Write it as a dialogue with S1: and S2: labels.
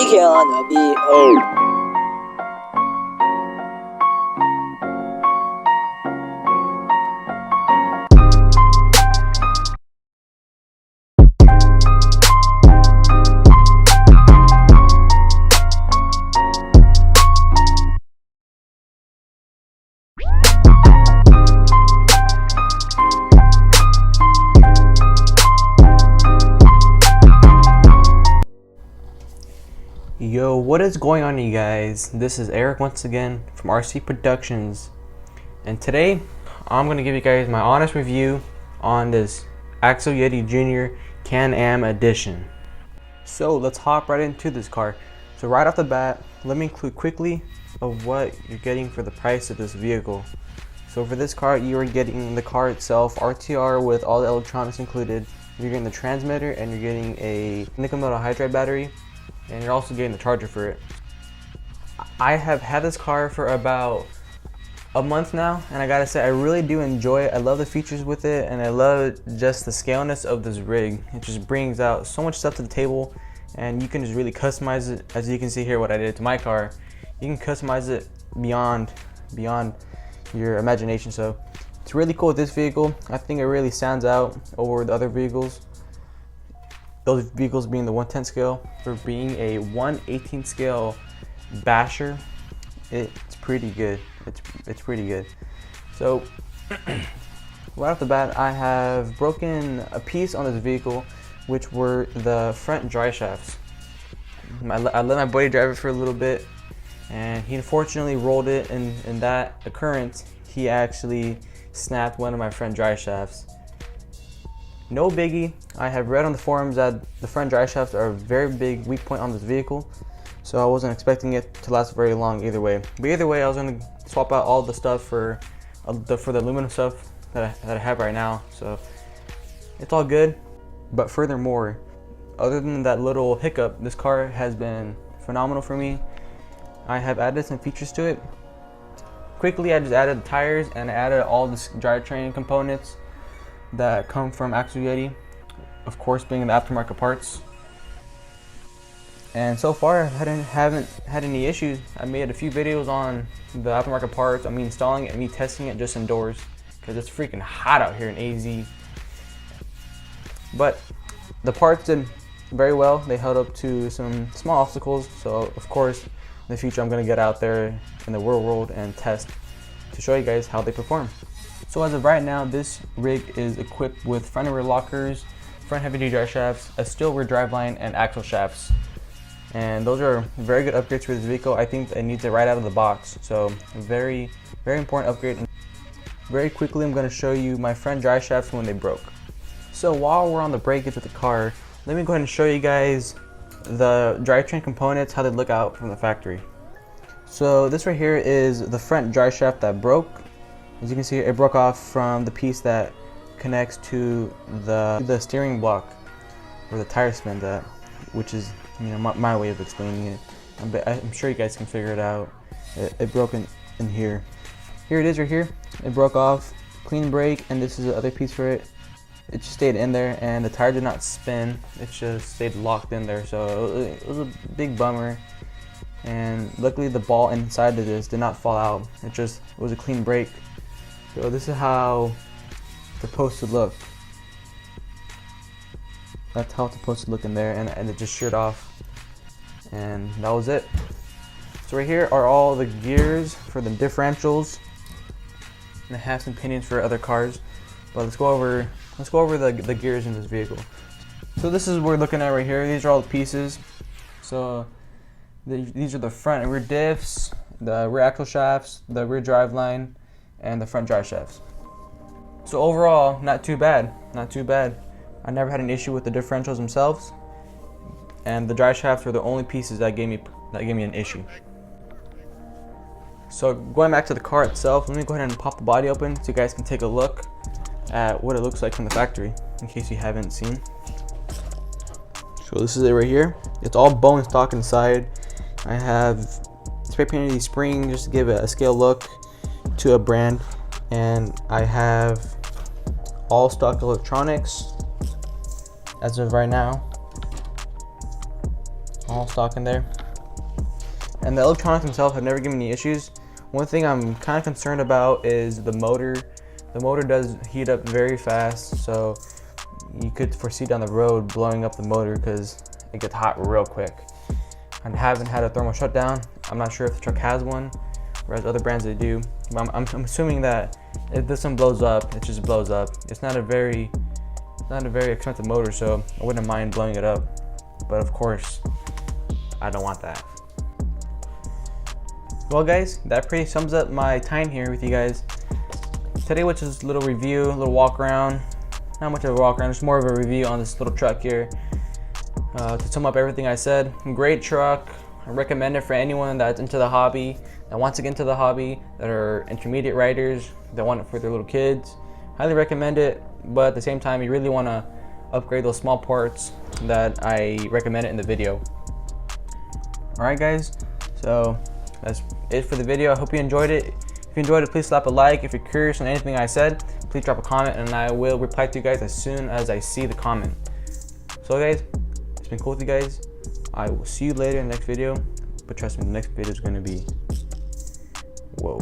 S1: gonna be home.
S2: Yo, what is going on, you guys? This is Eric once again from RC Productions, and today I'm going to give you guys my honest review on this Axial Jr. Can-Am edition. So let's hop right into this car. So right off the bat, let me include quickly of what you're getting for the price of this vehicle. So for this car, you are getting the car itself, RTR with all the electronics included. You're getting the transmitter, and you're getting a nickel metal hydride battery, and you're also getting the charger for it. I have had this car for about a month now, and I gotta say, I really do enjoy it. I love the features with it, and I love just the scaleness of this rig. It just brings out so much stuff to the table, and you can just really customize it. As you can see here, what I did to my car, you can customize it beyond your imagination. So it's really cool with this vehicle. I think it really stands out over the other vehicles. Those vehicles being the 110 scale, for being a 118 scale basher, it's pretty good. It's pretty good. So right off the bat, I have broken a piece on this vehicle, which were the front dry shafts. I let my buddy drive it for a little bit, and he unfortunately rolled it. In that occurrence, he actually snapped one of my front dry shafts. No biggie. I have read on the forums that the front dry shafts are a very big weak point on this vehicle, so I wasn't expecting it to last very long either way. But either way, I was going to swap out all the stuff for the aluminum stuff that I have right now, so it's all good. But furthermore, other than that little hiccup, this car has been phenomenal for me. I have added some features to it. Quickly, I just added the tires, and I added all the drivetrain components that come from Axial, of course being the aftermarket parts. And so far, I haven't had any issues. I made a few videos on the aftermarket parts, me installing it and me testing it just indoors, because it's freaking hot out here in AZ. But the parts did very well. They held up to some small obstacles, so of course in the future I'm going to get out there in the real world and test to show you guys how they perform. So as of right now, this rig is equipped with front and rear lockers, front heavy-duty drive shafts, a steel rear driveline, and axle shafts. And those are very good upgrades for this vehicle. I think it needs it right out of the box. So very, very important upgrade. Very quickly, I'm going to show you my front drive shafts when they broke. So while we're on the breakage with the car, let me go ahead and show you guys the drivetrain components, how they look out from the factory. So this right here is the front drive shaft that broke. As you can see, it broke off from the piece that connects to the steering block where the tire spins at, which is, my way of explaining it. I'm sure you guys can figure it out. It broke in here. Here it is right here. It broke off, clean break, and this is the other piece for it. It just stayed in there, and the tire did not spin. It just stayed locked in there, so it was a big bummer. And luckily the ball inside of this did not fall out. It was a clean break. So this is how it's supposed to look. That's how it's supposed to look in there, and it just sheared off. And that was it. So right here are all the gears for the differentials. And I have some pinions for other cars. But let's go over the gears in this vehicle. So this is what we're looking at right here. These are all the pieces. So these are the front and rear diffs, the rear axle shafts, the rear driveline, and the front drive shafts. So overall, not too bad. I never had an issue with the differentials themselves, and the drive shafts were the only pieces that gave me an issue. So going back to the car itself, let me go ahead and pop the body open so you guys can take a look at what it looks like from the factory, in case you haven't seen. So this is it right here. It's all bone stock inside. I have spray painted these springs just to give it a scale look to a brand, and I have all stock electronics as of right now. all stock in there. And the electronics themselves have never given me issues. One thing I'm kind of concerned about is the motor. The motor does heat up very fast, so you could foresee down the road blowing up the motor because it gets hot real quick. I haven't had a thermal shutdown. I'm not sure if the truck has one, whereas other brands they do. But I'm assuming that if this one blows up, it just blows up. It's not a very expensive motor, so I wouldn't mind blowing it up. But of course, I don't want that. Well guys, that pretty sums up my time here with you guys. Today was just a little review, a little walk around. Not much of a walk around, just more of a review on this little truck here. To sum up everything I said, great truck. I recommend it for anyone that's into the hobby, that wants to get into the hobby, that are intermediate riders, that want it for their little kids. Highly recommend it, but at the same time, you really want to upgrade those small parts that I recommended in the video. Alright guys, so that's it for the video. I hope you enjoyed it. If you enjoyed it, please slap a like. If you're curious on anything I said, please drop a comment and I will reply to you guys as soon as I see the comment. So guys, it's been cool with you guys. I will see you later in the next video, but trust me, the next video is going to be whoa.